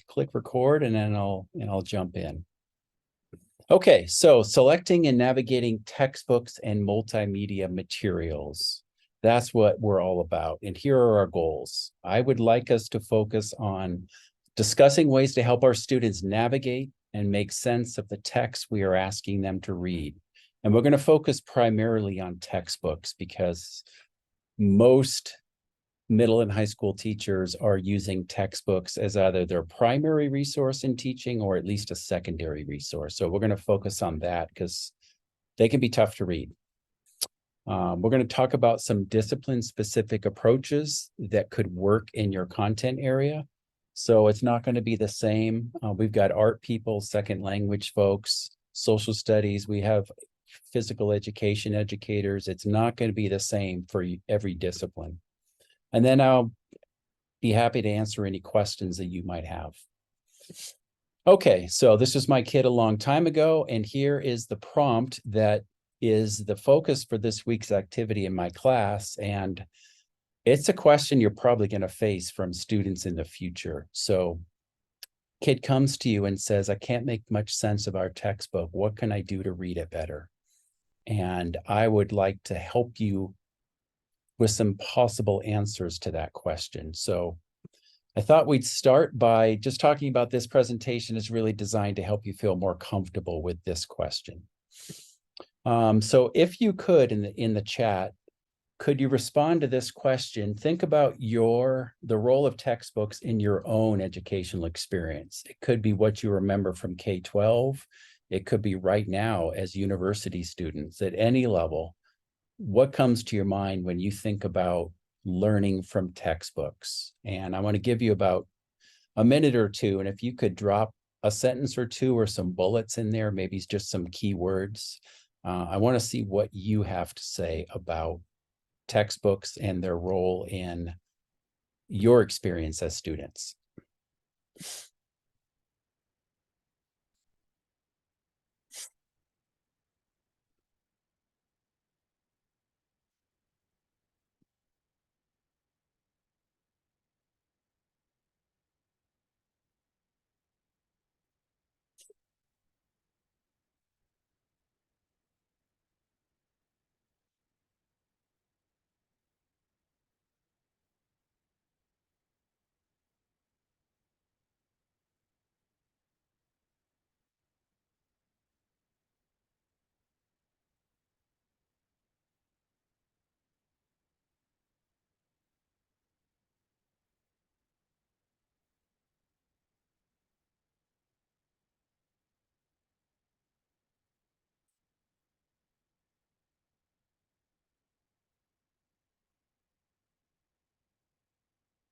click record and then I'll jump in. Okay, so selecting and navigating textbooks and multimedia materials. That's what we're all about. And here are our goals. I would like us to focus on discussing ways to help our students navigate and make sense of the text we are asking them to read. And we're going to focus primarily on textbooks because most middle and high school teachers are using textbooks as either their primary resource in teaching or at least a secondary resource. So we're going to focus on that because they can be tough to read. We're going to talk about some discipline-specific approaches that could work in your content area. So it's not going to be the same. We've got art people, second language folks, social studies. We have physical education educators. It's not going to be the same for every discipline. And then I'll be happy to answer any questions that you might have. Okay, so this was my kid a long time ago, and here is the prompt that is the focus for this week's activity in my class. And it's a question you're probably going to face from students in the future. So kid comes to you and says, I can't make much sense of our textbook. What can I do to read it better? And I would like to help you with some possible answers to that question. So I thought we'd start by just talking about this presentation is really designed to help you feel more comfortable with this question. So if you could in the chat, could you respond to this question? Think about the role of textbooks in your own educational experience. It could be what you remember from K-12. It could be right now as university students at any level. What comes to your mind when you think about learning from textbooks? And I want to give you about a minute or two. And if you could drop a sentence or two or some bullets in there, maybe just some keywords. I want to see what you have to say about textbooks and their role in your experience as students.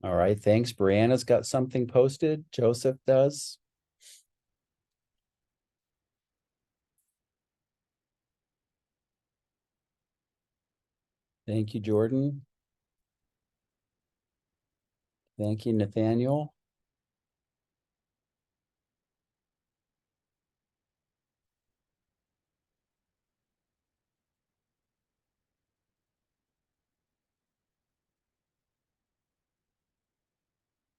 All right, thanks. Brianna's got something posted. Joseph does. Thank you, Jordan. Thank you, Nathaniel.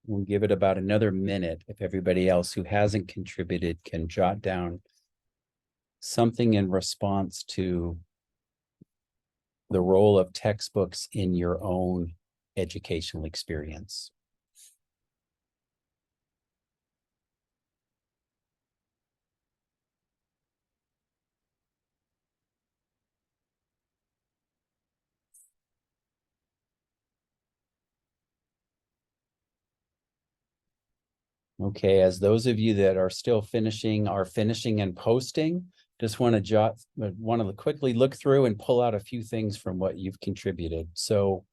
We'll give it about another minute if everybody else who hasn't contributed can jot down something in response to the role of textbooks in your own educational experience. Okay, as those of you that are still finishing and posting, just want to quickly look through and pull out a few things from what you've contributed. So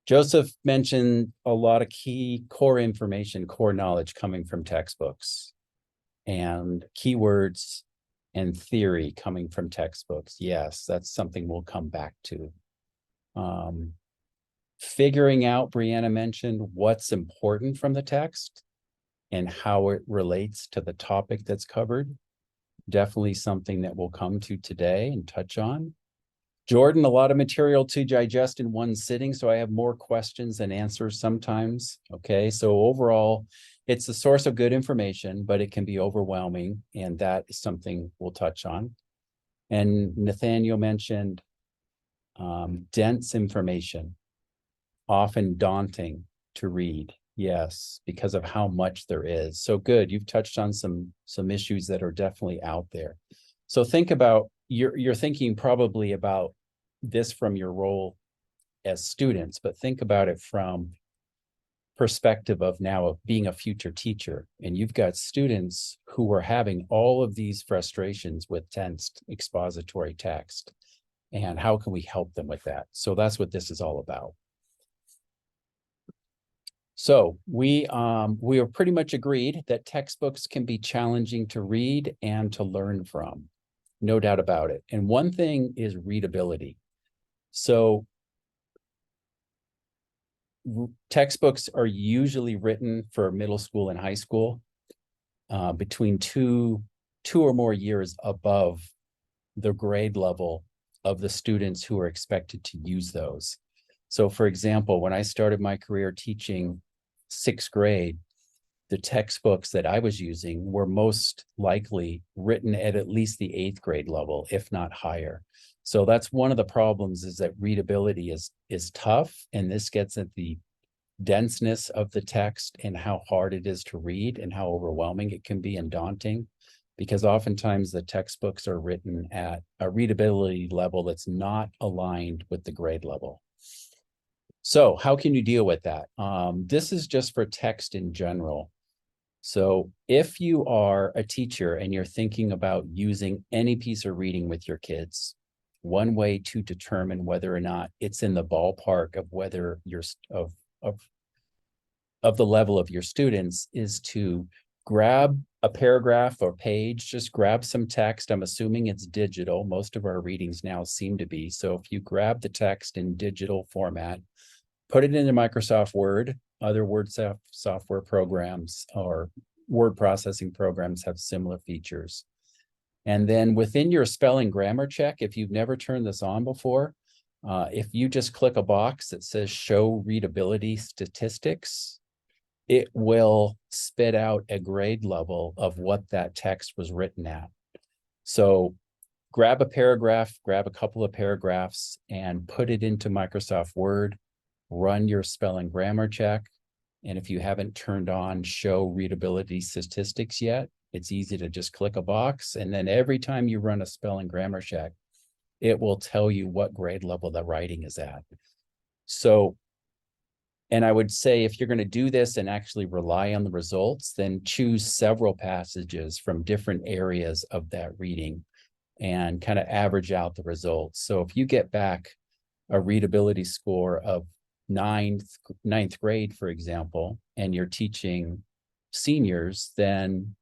Joseph mentioned a lot of key core information, core knowledge coming from textbooks, and keywords and theory coming from textbooks. Yes, that's something we'll come back to. Figuring out, Brianna mentioned, what's important from the text and how it relates to the topic that's covered. Definitely something that we'll come to today and touch on. Jordan, a lot of material to digest in one sitting, so I have more questions than answers sometimes. Okay, so overall, it's a source of good information, but it can be overwhelming, and that is something we'll touch on. And Nathaniel mentioned dense information, often daunting to read. Yes, because of how much there is. So good, you've touched on some issues that are definitely out there. So think about, you're thinking probably about this from your role as students, but think about it from perspective of now of being a future teacher, and you've got students who are having all of these frustrations with dense expository text, and how can we help them with that? So that's what this is all about. So we are pretty much agreed that textbooks can be challenging to read and to learn from, no doubt about it. And one thing is readability. So textbooks are usually written for middle school and high school, between two or more years above the grade level of the students who are expected to use those. So for example, when I started my career teaching 6th grade, the textbooks that I was using were most likely written at least the 8th grade level, if not higher. So that's one of the problems, is that readability is tough, and this gets at the denseness of the text and how hard it is to read and how overwhelming it can be and daunting, because oftentimes the textbooks are written at a readability level that's not aligned with the grade level. So how can you deal with that? This is just for text in general. So if you are a teacher and you're thinking about using any piece of reading with your kids, one way to determine whether or not it's in the ballpark of whether you're of the level of your students is to grab a paragraph or page, just grab some text. I'm assuming it's digital. Most of our readings now seem to be. So if you grab the text in digital format, put it into Microsoft Word, other word software programs or word processing programs have similar features. And then within your spelling grammar check, if you've never turned this on before, if you just click a box that says show readability statistics, it will spit out a grade level of what that text was written at. So grab a paragraph, grab a couple of paragraphs, and put it into Microsoft Word, run your spelling grammar check. And if you haven't turned on show readability statistics yet, it's easy to just click a box. And then every time you run a spelling grammar check, it will tell you what grade level the writing is at. So, and I would say if you're going to do this and actually rely on the results, then choose several passages from different areas of that reading and kind of average out the results. So if you get back a readability score of ninth grade, for example, and you're teaching seniors, then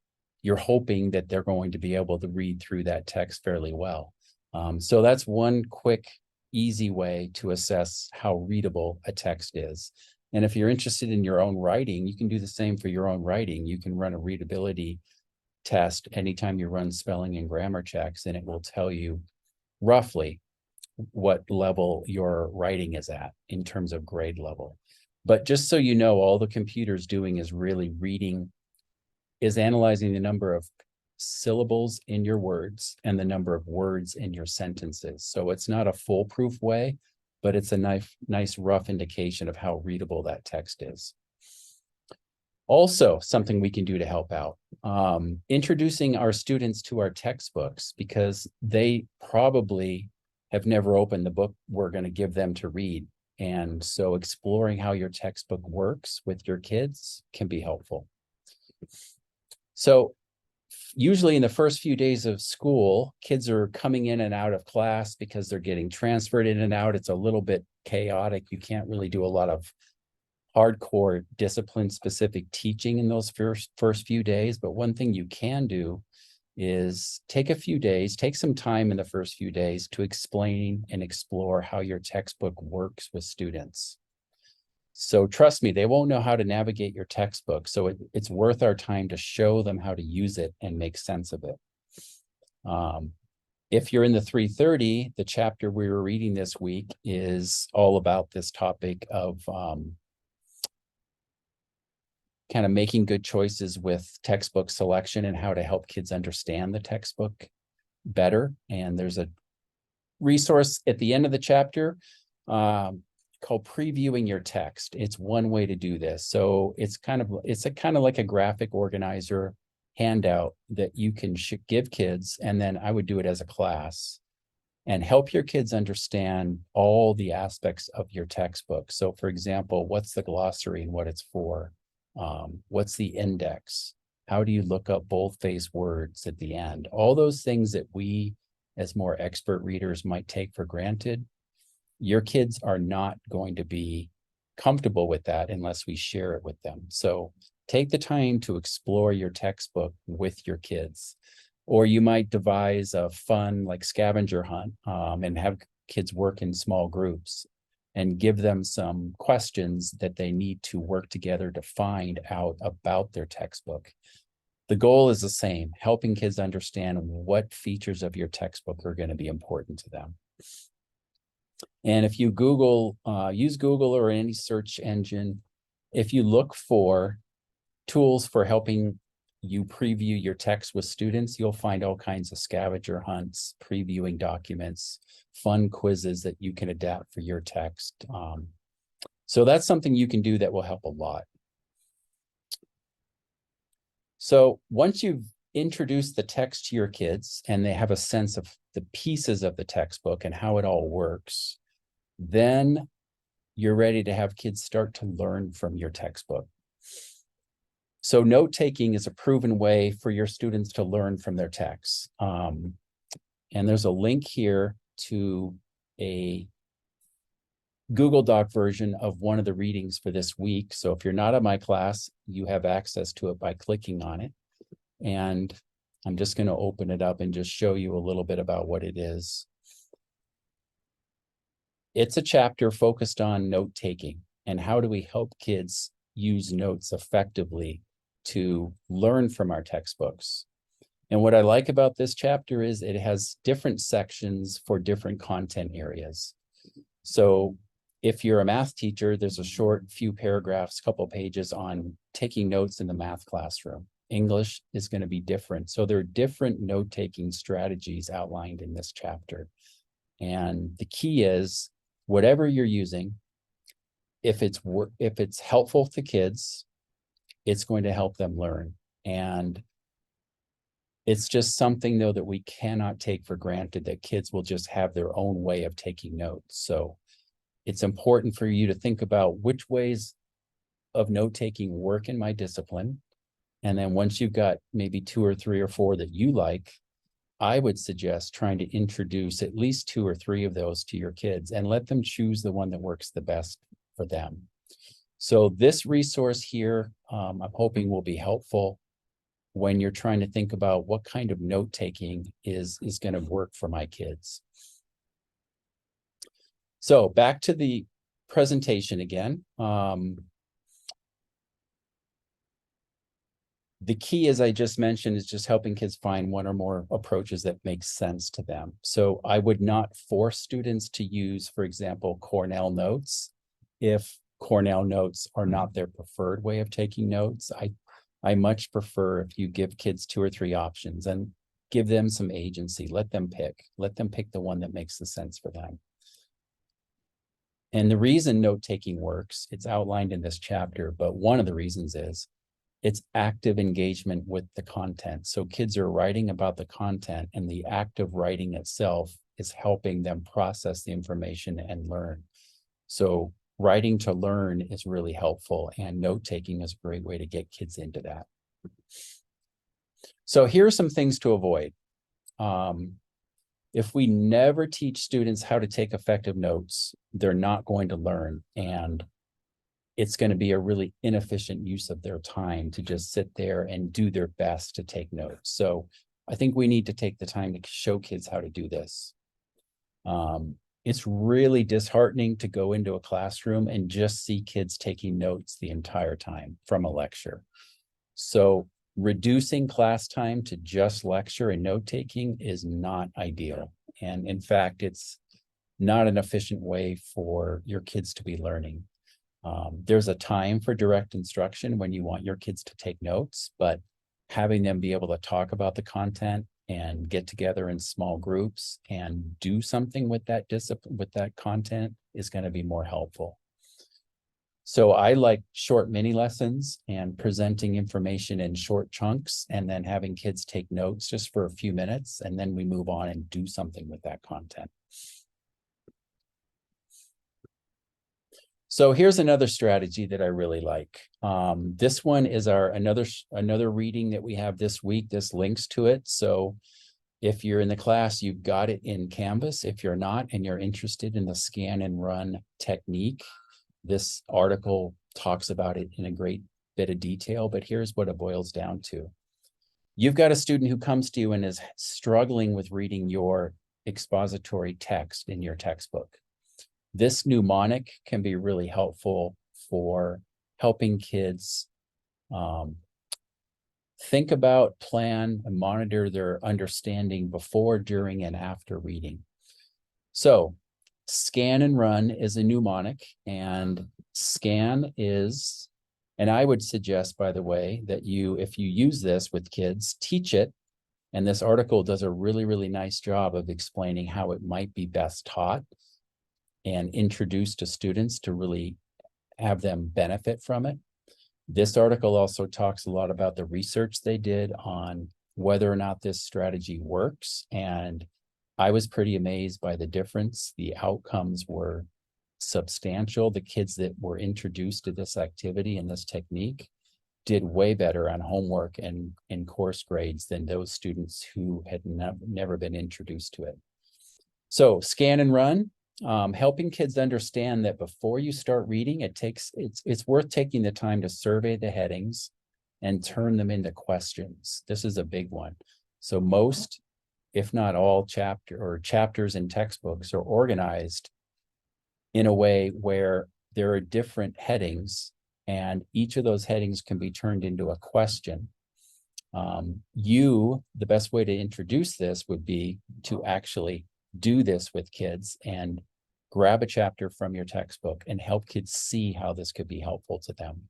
you're hoping that they're going to be able to read through that text fairly well. So that's one quick, easy way to assess how readable a text is. And if you're interested in your own writing, you can do the same for your own writing. You can run a readability test anytime you run spelling and grammar checks, and it will tell you roughly what level your writing is at in terms of grade level. But just so you know, all the computer's doing is really reading, is analyzing the number of syllables in your words and the number of words in your sentences. So it's not a foolproof way, but it's a nice rough indication of how readable that text is. Also, something we can do to help out, introducing our students to our textbooks, because they probably have never opened the book we're going to give them to read. And so exploring how your textbook works with your kids can be helpful. So usually in the first few days of school, kids are coming in and out of class because they're getting transferred in and out. It's a little bit chaotic. You can't really do a lot of hardcore discipline specific teaching in those first few days. But one thing you can do is take some time in the first few days to explain and explore how your textbook works with students. So trust me, they won't know how to navigate your textbook. So it's worth our time to show them how to use it and make sense of it. If you're in the 330, the chapter we were reading this week is all about this topic of kind of making good choices with textbook selection and how to help kids understand the textbook better. And there's a resource at the end of the chapter called Previewing Your Text. It's one way to do this. So it's kind of like a graphic organizer handout that you can give kids, and then I would do it as a class and help your kids understand all the aspects of your textbook. So for example, what's the glossary and what it's for? What's the index? How do you look up boldface words at the end? All those things that we as more expert readers might take for granted, your kids are not going to be comfortable with that unless we share it with them. So take the time to explore your textbook with your kids. Or you might devise a fun like scavenger hunt and have kids work in small groups and give them some questions that they need to work together to find out about their textbook. The goal is the same, helping kids understand what features of your textbook are going to be important to them. And if you use Google or any search engine, if you look for tools for helping you preview your text with students, you'll find all kinds of scavenger hunts, previewing documents, fun quizzes that you can adapt for your text. So that's something you can do that will help a lot. So once you've introduced the text to your kids and they have a sense of the pieces of the textbook and how it all works, then you're ready to have kids start to learn from your textbook. So note-taking is a proven way for your students to learn from their texts. And there's a link here to a Google Doc version of one of the readings for this week. So if you're not in my class, you have access to it by clicking on it. And I'm just going to open it up and just show you a little bit about what it is. It's a chapter focused on note-taking and how do we help kids use notes effectively to learn from our textbooks. And what I like about this chapter is it has different sections for different content areas. So if you're a math teacher, there's a short few paragraphs, couple pages on taking notes in the math classroom. English is going to be different. So there are different note-taking strategies outlined in this chapter. And the key is whatever you're using, if it's helpful to kids, it's going to help them learn. And it's just something, though, that we cannot take for granted, that kids will just have their own way of taking notes. So it's important for you to think about which ways of note-taking work in my discipline. And then once you've got maybe 2 or 3 or 4 that you like, I would suggest trying to introduce at least 2 or 3 of those to your kids and let them choose the one that works the best for them. So this resource here, I'm hoping will be helpful when you're trying to think about what kind of note-taking is going to work for my kids. So back to the presentation again. The key, as I just mentioned, is just helping kids find one or more approaches that make sense to them. So I would not force students to use, for example, Cornell notes if Cornell notes are not their preferred way of taking notes. I much prefer if you give kids 2 or 3 options and give them some agency. Let them pick the one that makes the sense for them. And the reason note-taking works, it's outlined in this chapter, but one of the reasons is it's active engagement with the content. So kids are writing about the content, and the act of writing itself is helping them process the information and learn. So writing to learn is really helpful, and note-taking is a great way to get kids into that. So here are some things to avoid. If we never teach students how to take effective notes, they're not going to learn, and it's going to be a really inefficient use of their time to just sit there and do their best to take notes. So I think we need to take the time to show kids how to do this. It's really disheartening to go into a classroom and just see kids taking notes the entire time from a lecture. So reducing class time to just lecture and note taking is not ideal. And in fact, it's not an efficient way for your kids to be learning. There's a time for direct instruction when you want your kids to take notes, but having them be able to talk about the content and get together in small groups and do something with that discipline, with that content, is going to be more helpful. So I like short mini lessons and presenting information in short chunks and then having kids take notes just for a few minutes, and then we move on and do something with that content. So here's another strategy that I really like. This one is our another reading that we have this week. This links to it. So if you're in the class, you've got it in Canvas. If you're not and you're interested in the scan and run technique, this article talks about it in a great bit of detail, but here's what it boils down to. You've got a student who comes to you and is struggling with reading your expository text in your textbook. This mnemonic can be really helpful for helping kids think about, plan, and monitor their understanding before, during, and after reading. So scan and run is a mnemonic, and scan is, and I would suggest, by the way, that if you use this with kids, teach it. And this article does a really, really nice job of explaining how it might be best taught and introduced to students to really have them benefit from it. This article also talks a lot about the research they did on whether or not this strategy works. And I was pretty amazed by the difference. The outcomes were substantial. The kids that were introduced to this activity and this technique did way better on homework and in course grades than those students who had never been introduced to it. So scan and run. Helping kids understand that before you start reading, it's worth taking the time to survey the headings and turn them into questions. This is a big one. So most, if not all, chapters in textbooks are organized in a way where there are different headings, and each of those headings can be turned into a question. The best way to introduce this would be to actually do this with kids and grab a chapter from your textbook and help kids see how this could be helpful to them.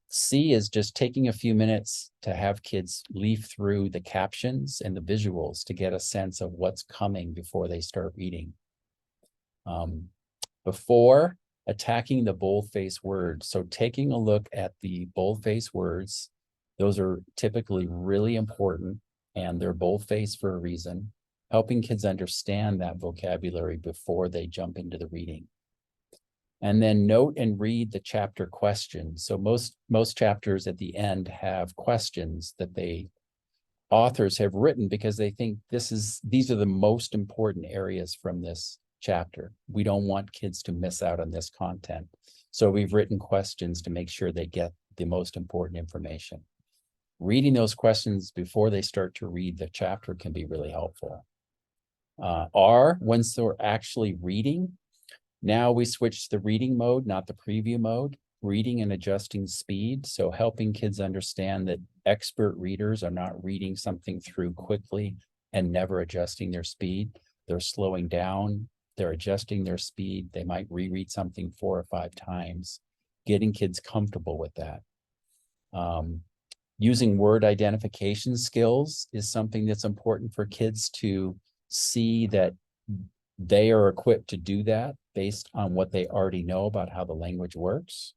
C is just taking a few minutes to have kids leaf through the captions and the visuals to get a sense of what's coming before they start reading. Before attacking the boldface words, so taking a look at the boldface words, those are typically really important, and they're boldface for a reason. Helping kids understand that vocabulary before they jump into the reading. And then note and read the chapter questions. So most chapters at the end have questions that authors have written because they think these are the most important areas from this chapter. We don't want kids to miss out on this content. So we've written questions to make sure they get the most important information. Reading those questions before they start to read the chapter can be really helpful. R, once they're actually reading, now we switch to the reading mode, not the preview mode, reading and adjusting speed. So helping kids understand that expert readers are not reading something through quickly and never adjusting their speed. They're slowing down, they're adjusting their speed. They might reread something 4 or 5 times, getting kids comfortable with that. Using word identification skills is something that's important for kids to see that they are equipped to do that based on what they already know about how the language works.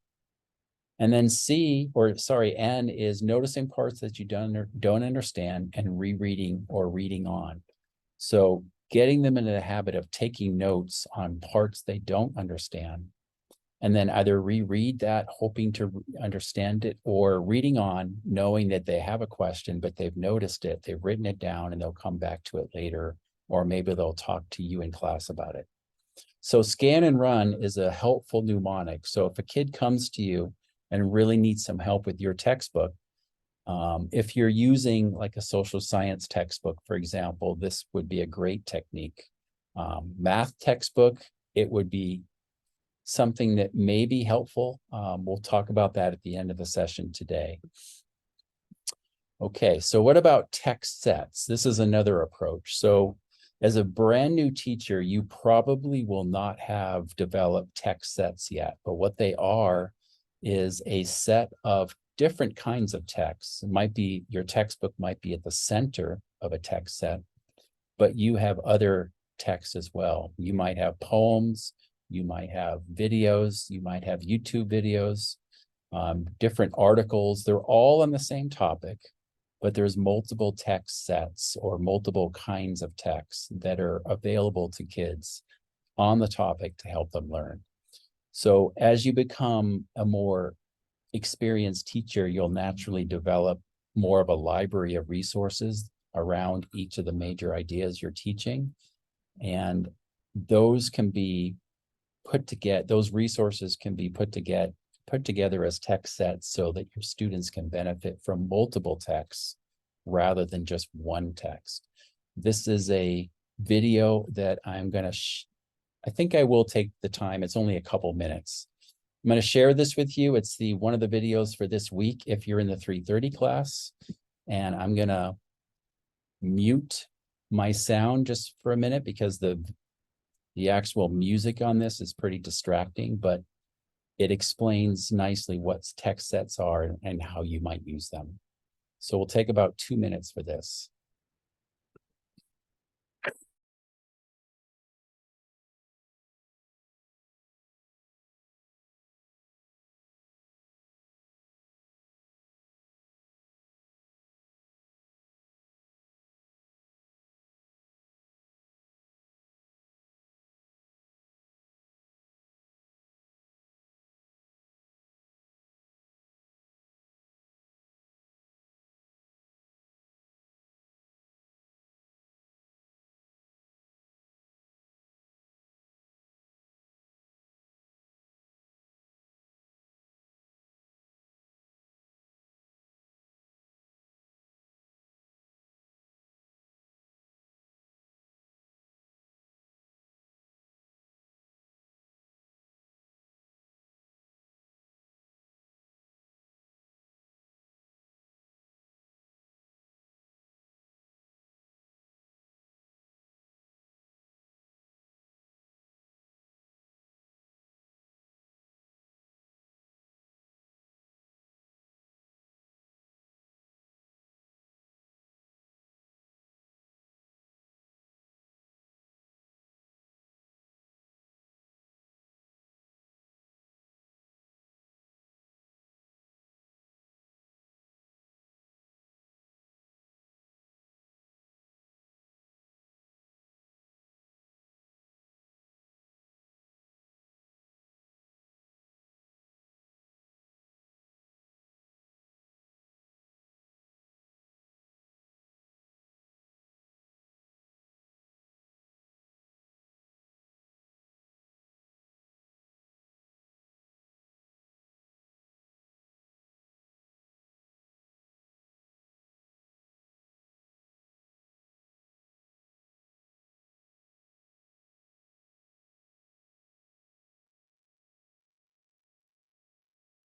And then N is noticing parts that you don't understand and rereading or reading on. So getting them into the habit of taking notes on parts they don't understand, and then either reread that, hoping to understand it, or reading on, knowing that they have a question, but they've noticed it, they've written it down, and they'll come back to it later, or maybe they'll talk to you in class about it. So scan and run is a helpful mnemonic. So if a kid comes to you and really needs some help with your textbook, if you're using like a social science textbook, for example, this would be a great technique. Math textbook, it would be something that may be helpful. We'll talk about that at the end of the session today. Okay, so what about text sets? This is another approach. So as a brand new teacher, you probably will not have developed text sets yet, but what they are is a set of different kinds of texts. It might be, your textbook might be at the center of a text set, but you have other texts as well. You might have poems, you might have videos, you might have YouTube videos, different articles. They're all on the same topic, but there's multiple text sets or multiple kinds of texts that are available to kids on the topic to help them learn. So as you become a more experienced teacher, you'll naturally develop more of a library of resources around each of the major ideas you're teaching. And those can be put together, those resources can be put together as text sets so that your students can benefit from multiple texts rather than just one text. This is a video that I'm going to, I think I will take the time. It's only a couple minutes. I'm going to share this with you. It's one of the videos for this week if you're in the 330 class. And I'm going to mute my sound just for a minute because the actual music on this is pretty distracting, but it explains nicely what text sets are and how you might use them. So we'll take about 2 minutes for this.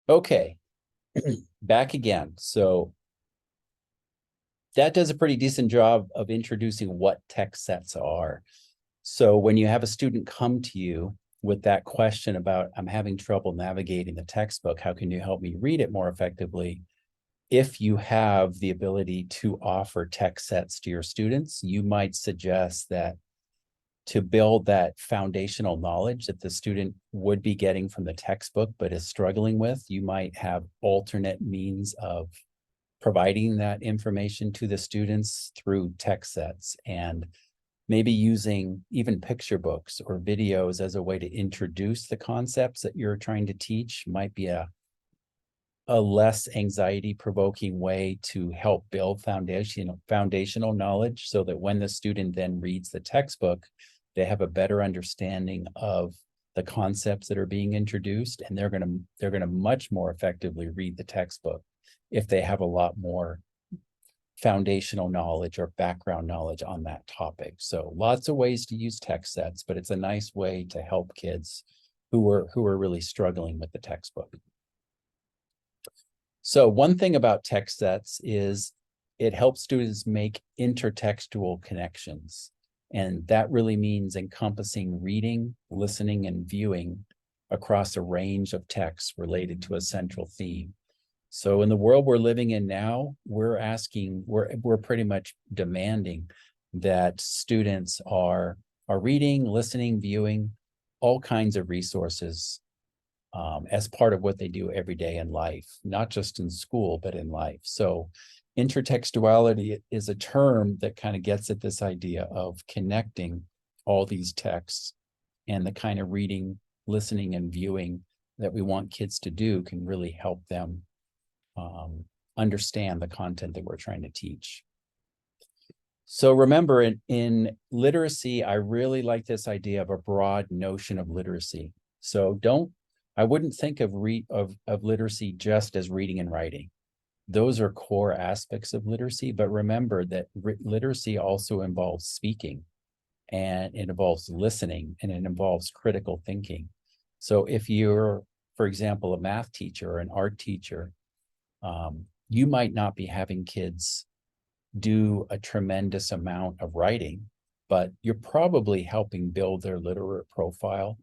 Okay, back again. So that does a pretty decent job of introducing what text sets are. So when you have a student come to you with that question about, I'm having trouble navigating the textbook, how can you help me read it more effectively? If you have the ability to offer text sets to your students, you might suggest that to build that foundational knowledge that the student would be getting from the textbook but is struggling with, you might have alternate means of providing that information to the students through text sets, and maybe using even picture books or videos as a way to introduce the concepts that you're trying to teach might be a less anxiety provoking way to help build foundational knowledge so that when the student then reads the textbook, they have a better understanding of the concepts that are being introduced, and they're going to much more effectively read the textbook if they have a lot more foundational knowledge or background knowledge on that topic. So lots of ways to use text sets, but it's a nice way to help kids who are really struggling with the textbook. So one thing about text sets is it helps students make intertextual connections. And that really means encompassing reading, listening, and viewing across a range of texts related to a central theme. So in the world we're living in now, we're pretty much demanding that students are reading, listening, viewing all kinds of resources as part of what they do every day in life, not just in school, but in life. So intertextuality is a term that kind of gets at this idea of connecting all these texts, and the kind of reading, listening, and viewing that we want kids to do can really help them understand the content that we're trying to teach. So remember, in literacy, I really like this idea of a broad notion of literacy. So I wouldn't think of literacy just as reading and writing. Those are core aspects of literacy, but remember that literacy also involves speaking, and it involves listening, and it involves critical thinking. So if you're, for example, a math teacher or an art teacher, you might not be having kids do a tremendous amount of writing, but you're probably helping build their literate profile.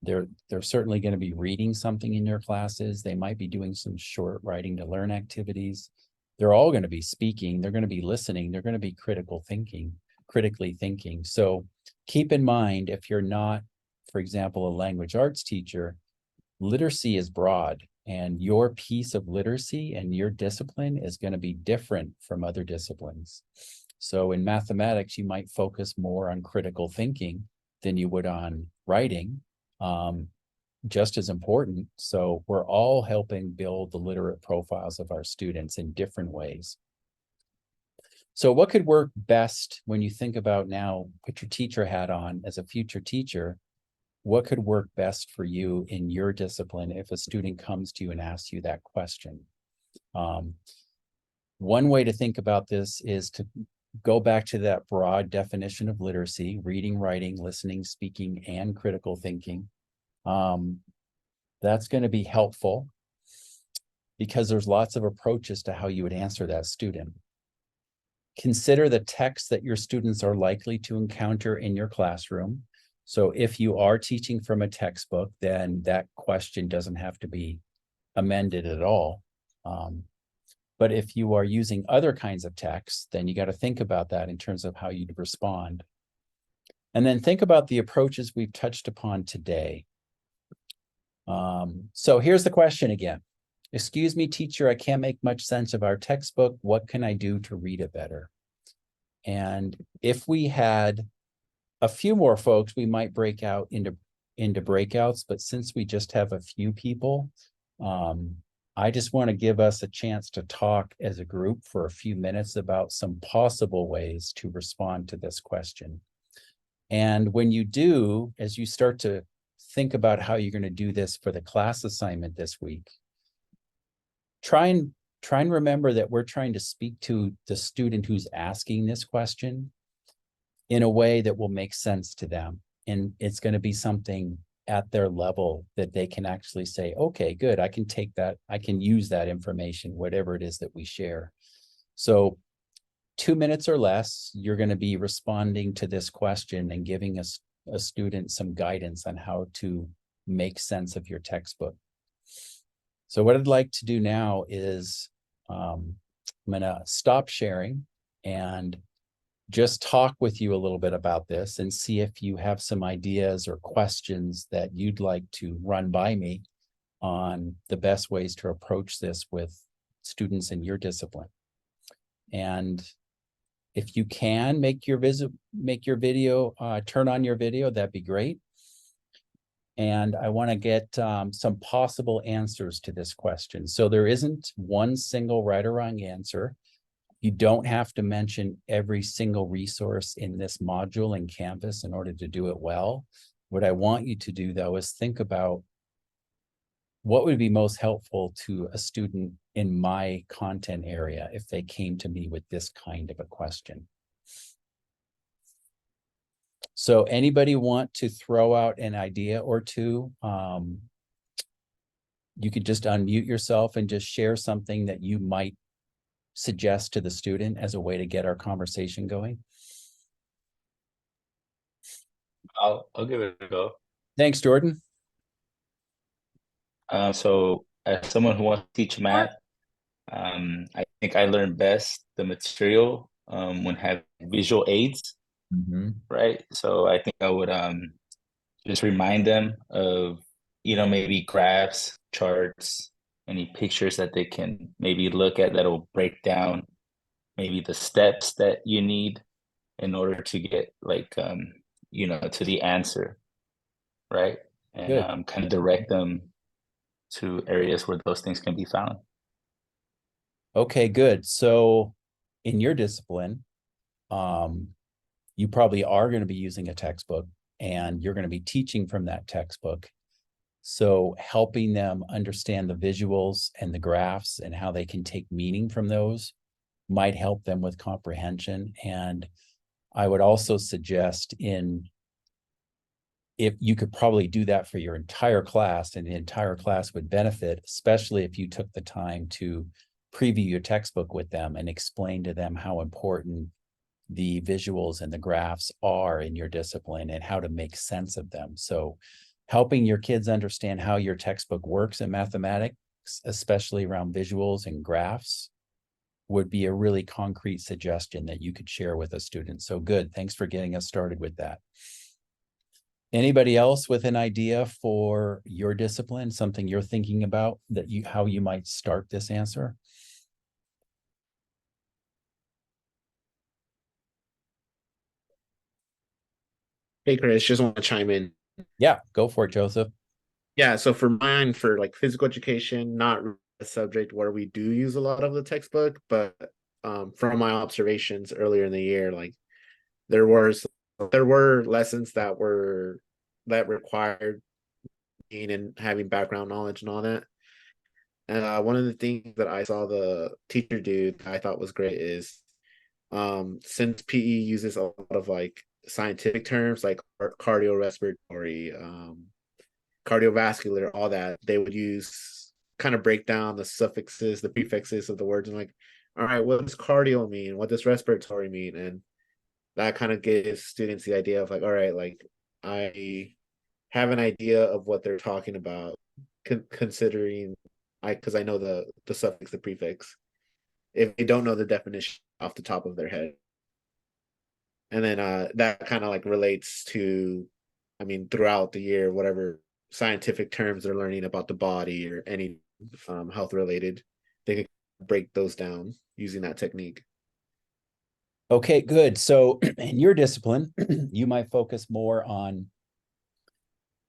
They're certainly going to be reading something in your classes. They might be doing some short writing to learn activities. They're all going to be speaking. They're going to be listening. They're going to be critically thinking. So keep in mind, if you're not, for example, a language arts teacher, literacy is broad, and your piece of literacy and your discipline is going to be different from other disciplines. So in mathematics, you might focus more on critical thinking than you would on writing, just as important. So we're all helping build the literate profiles of our students in different ways. So what could work best when you think about now, put your teacher hat on as a future teacher, what could work best for you in your discipline if a student comes to you and asks you that question? One way to think about this is to go back to that broad definition of literacy: reading, writing, listening, speaking, and critical thinking. That's going to be helpful because there's lots of approaches to how you would answer that student. Consider the text that your students are likely to encounter in your classroom. So if you are teaching from a textbook, then that question doesn't have to be amended at all. But if you are using other kinds of texts, then you got to think about that in terms of how you'd respond. And then think about the approaches we've touched upon today. So here's the question again. Excuse me, teacher, I can't make much sense of our textbook. What can I do to read it better? And if we had a few more folks, we might break out into breakouts, but since we just have a few people, I just want to give us a chance to talk as a group for a few minutes about some possible ways to respond to this question. And when you do, as you start to think about how you're going to do this for the class assignment this week, try and remember that we're trying to speak to the student who's asking this question in a way that will make sense to them. And it's going to be something at their level that they can actually say, okay, good, I can take that, I can use that information, whatever it is that we share. So 2 minutes or less, you're going to be responding to this question and giving a student some guidance on how to make sense of your textbook. So what I'd like to do now is I'm going to stop sharing and just talk with you a little bit about this and see if you have some ideas or questions that you'd like to run by me on the best ways to approach this with students in your discipline. And if you can make your video, turn on your video, that'd be great. And I want to get some possible answers to this question. So there isn't one single right or wrong answer. You don't have to mention every single resource in this module in Canvas in order to do it well. What I want you to do, though, is think about what would be most helpful to a student in my content area if they came to me with this kind of a question. So anybody want to throw out an idea or two? You could just unmute yourself and just share something that you might suggest to the student as a way to get our conversation going? I'll give it a go. Thanks, Jordan. So as someone who wants to teach math, I think I learn best the material when having visual aids, Mhm. right? So I think I would just remind them of, maybe graphs, charts, any pictures that they can maybe look at that'll break down maybe the steps that you need in order to get like to the answer, right? And Good. kind of direct them to areas where those things can be found. Okay, good. So in your discipline, um, you probably are going to be using a textbook and you're going to be teaching from that textbook. So helping them understand the visuals and the graphs and how they can take meaning from those might help them with comprehension. And I would also suggest if you could probably do that for your entire class, and the entire class would benefit, especially if you took the time to preview your textbook with them and explain to them how important the visuals and the graphs are in your discipline and how to make sense of them. So helping your kids understand how your textbook works in mathematics, especially around visuals and graphs, would be a really concrete suggestion that you could share with a student. So good. Thanks for getting us started with that. Anybody else with an idea for your discipline, something you're thinking about that how you might start this answer? Hey Chris, just want to chime in. Yeah, go for it, Joseph. Yeah, so for mine, for like physical education, not a subject where we do use a lot of the textbook, but from my observations earlier in the year, like there was there were lessons that required being and having background knowledge and all that. And one of the things that I saw the teacher do that I thought was great is since PE uses a lot of like scientific terms like cardiorespiratory, cardiovascular, all that, they would use kind of break down the suffixes, the prefixes of the words, and like, all right, what does cardio mean? What does respiratory mean? And that kind of gives students the idea of like, all right, like I have an idea of what they're talking about, considering because I know the suffix, the prefix. If they don't know the definition off the top of their head, and then that kind of like relates to, I mean, throughout the year, whatever scientific terms they're learning about the body or any health related, they can break those down using that technique. Okay, good. So in your discipline, you might focus more on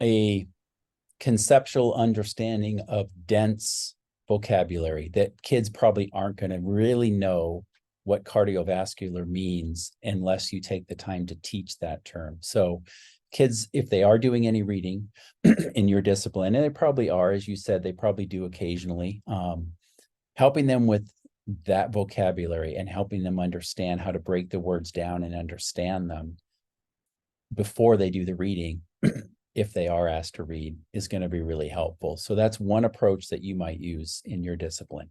a conceptual understanding of dense vocabulary that kids probably aren't going to really know what cardiovascular means unless you take the time to teach that term. So kids, if they are doing any reading in your discipline, and they probably are, as you said, they probably do occasionally, helping them with that vocabulary and helping them understand how to break the words down and understand them before they do the reading, if they are asked to read, is going to be really helpful. So that's one approach that you might use in your discipline.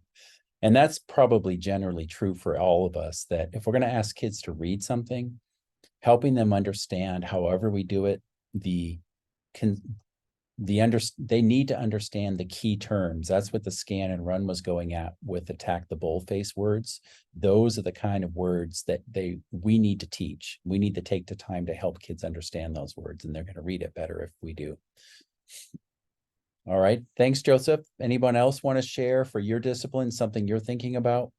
And that's probably generally true for all of us, that if we're going to ask kids to read something, helping them understand, however we do it, they need to understand the key terms. That's what the scan and run was going at with attack the boldface words. Those are the kind of words that we need to teach. We need to take the time to help kids understand those words, and they're going to read it better if we do. All right. Thanks, Joseph. Anyone else want to share for your discipline, something you're thinking about?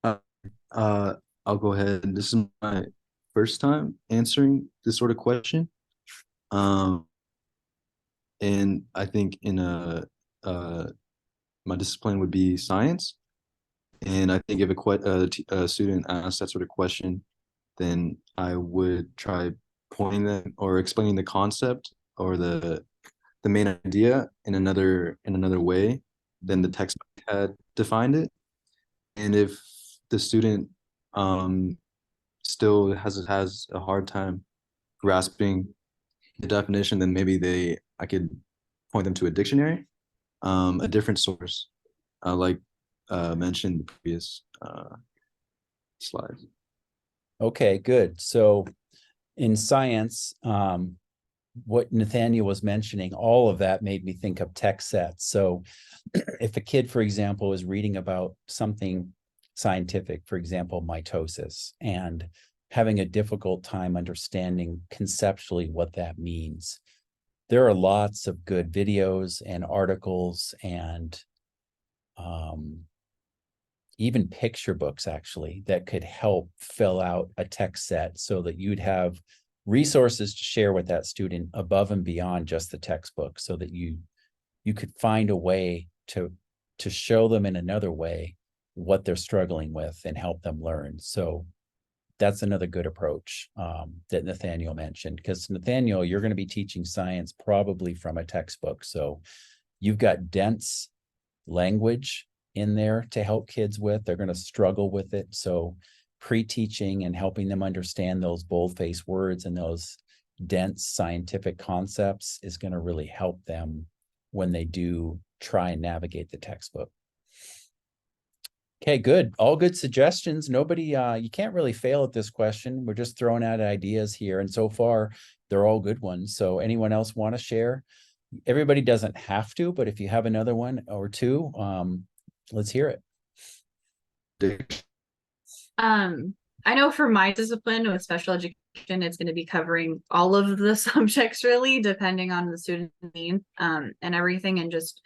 Uh, I'll go ahead. This is my first time answering this sort of question. Um, and I think uh, my discipline would be science. And I think if a student asks that sort of question, then I would try pointing them or explaining the concept or the main idea in another way than the textbook had defined it. And if the student still has a hard time grasping the definition, then maybe I could point them to a dictionary, a different source, like mentioned in the previous slide. Okay, good. So in science, what Nathaniel was mentioning, all of that made me think of text sets. So if a kid, for example, is reading about something scientific, for example, mitosis, and having a difficult time understanding conceptually what that means, there are lots of good videos and articles and even picture books actually that could help fill out a text set so that you'd have resources to share with that student above and beyond just the textbook, so that you could find a way to show them in another way what they're struggling with and help them learn. So that's another good approach that Nathaniel mentioned, because Nathaniel, you're going to be teaching science probably from a textbook. So you've got dense language in there to help kids with. They're going to struggle with it. So pre-teaching and helping them understand those bold-faced words and those dense scientific concepts is going to really help them when they do try and navigate the textbook. Okay, good. All good suggestions. Nobody, you can't really fail at this question. We're just throwing out ideas here. And so far, they're all good ones. So anyone else want to share? Everybody doesn't have to, but if you have another one or two, let's hear it. I know for my discipline with special education, it's going to be covering all of the subjects really, depending on the student need, and everything, and just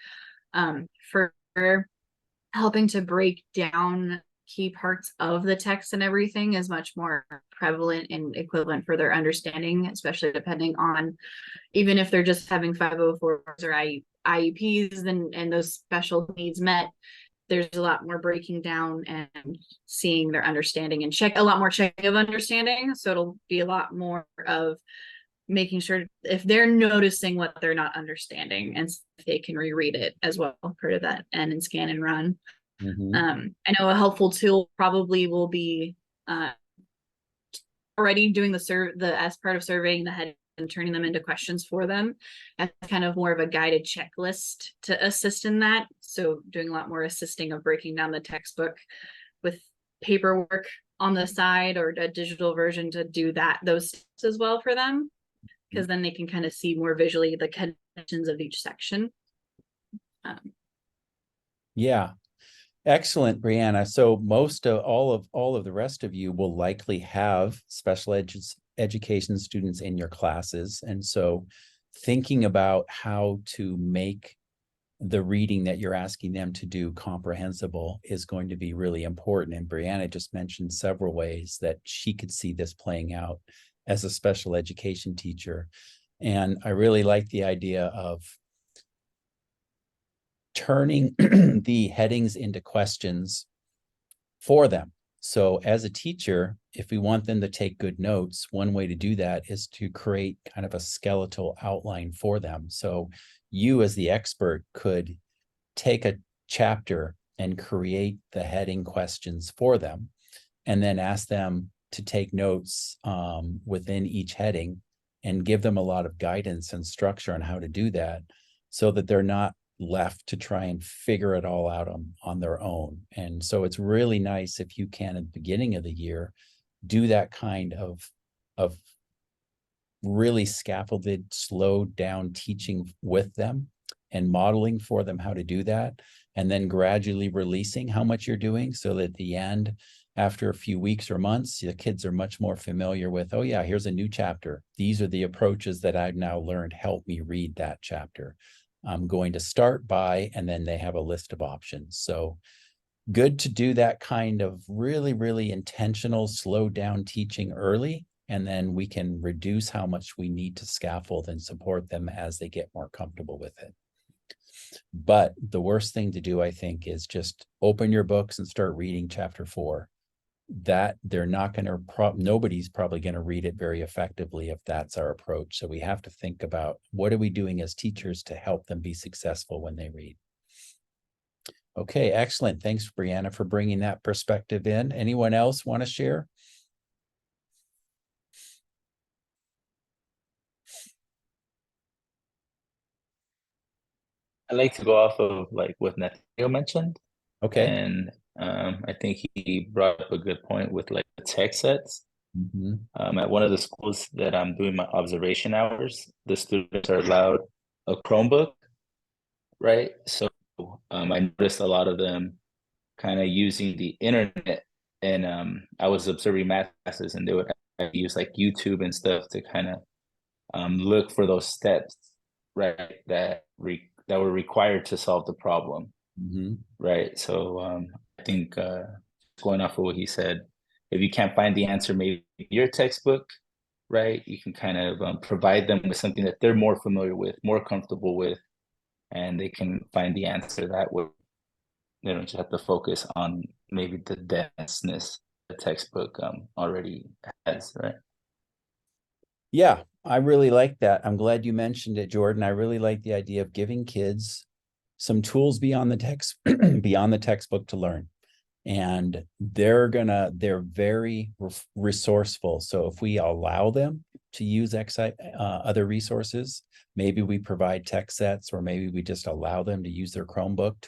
for helping to break down key parts of the text and everything is much more prevalent and equivalent for their understanding, especially depending on, even if they're just having 504s or IEPs and those special needs met, there's a lot more breaking down and seeing their understanding and a lot more checking of understanding. So it'll be a lot more of making sure if they're noticing what they're not understanding, and if they can reread it as well, part of that N and scan and run. I know a helpful tool probably will be already doing the as part of surveying the head and turning them into questions for them as kind of more of a guided checklist to assist in that. So doing a lot more assisting of breaking down the textbook with paperwork on the side or a digital version to do those steps as well for them, because then they can kind of see more visually the connections of each section. Yeah. Excellent, Brianna. So most of all of the rest of you will likely have special education students in your classes. And so thinking about how to make the reading that you're asking them to do comprehensible is going to be really important. And Brianna just mentioned several ways that she could see this playing out as a special education teacher. And I really like the idea of turning the headings into questions for them. So as a teacher, if we want them to take good notes, one way to do that is to create kind of a skeletal outline for them. So you as the expert could take a chapter and create the heading questions for them, and then ask them to take notes within each heading and give them a lot of guidance and structure on how to do that, so that they're not left to try and figure it all out on their own. And so it's really nice if you can, at the beginning of the year, do that kind of really scaffolded, slowed down teaching with them and modeling for them how to do that, and then gradually releasing how much you're doing, so that at the end, after a few weeks or months, the kids are much more familiar with, oh yeah, here's a new chapter. These are the approaches that I've now learned. Help me read that chapter. I'm going to start by, and then they have a list of options. So good to do that kind of really, really intentional, slow down teaching early, and then we can reduce how much we need to scaffold and support them as they get more comfortable with it. But the worst thing to do, I think, is just open your books and start reading chapter 4. That they're not going to, nobody's probably going to read it very effectively if that's our approach. So we have to think about, what are we doing as teachers to help them be successful when they read? Okay, excellent. Thanks, Brianna, for bringing that perspective in. Anyone else want to share? I like to go off of like what Nathaniel mentioned, Okay. and I think he brought up a good point with like the tech sets. Mhm. At one of the schools that I'm doing my observation hours, the students are allowed a Chromebook, right? So I noticed a lot of them kind of using the internet, and I was observing math classes, and they would use like YouTube and stuff to kind of look for those steps, right? That were required to solve the problem, Mhm. right? So I think going off of what he said, if you can't find the answer, maybe in your textbook, right? You can kind of provide them with something that they're more familiar with, more comfortable with, and they can find the answer that way. They don't just have to focus on maybe the denseness the textbook already has, right? Yeah, I really like that. I'm glad you mentioned it, Jordan. I really like the idea of giving kids some tools beyond the text, beyond the textbook to learn. And they're very resourceful. So if we allow them to use other resources, maybe we provide tech sets, or maybe we just allow them to use their Chromebook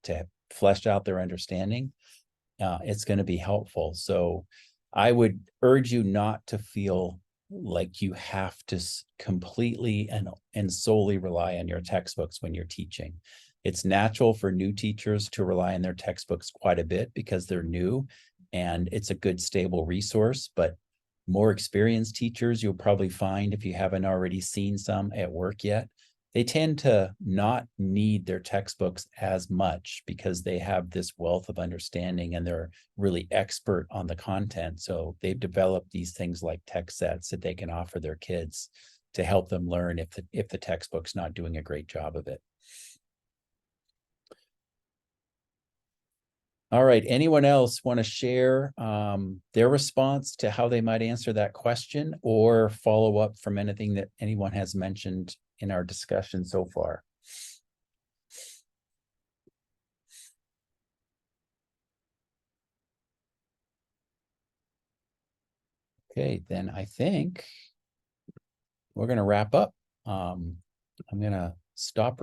to flesh out their understanding, it's going to be helpful. So I would urge you not to feel like you have to completely and solely rely on your textbooks when you're teaching. It's natural for new teachers to rely on their textbooks quite a bit because they're new and it's a good stable resource. But more experienced teachers, you'll probably find, if you haven't already seen some at work yet, they tend to not need their textbooks as much because they have this wealth of understanding and they're really expert on the content. So they've developed these things like tech sets that they can offer their kids to help them learn if the textbook's not doing a great job of it. All right, anyone else want to share their response to how they might answer that question, or follow up from anything that anyone has mentioned in our discussion so far? Okay, then I think we're going to wrap up. I'm going to stop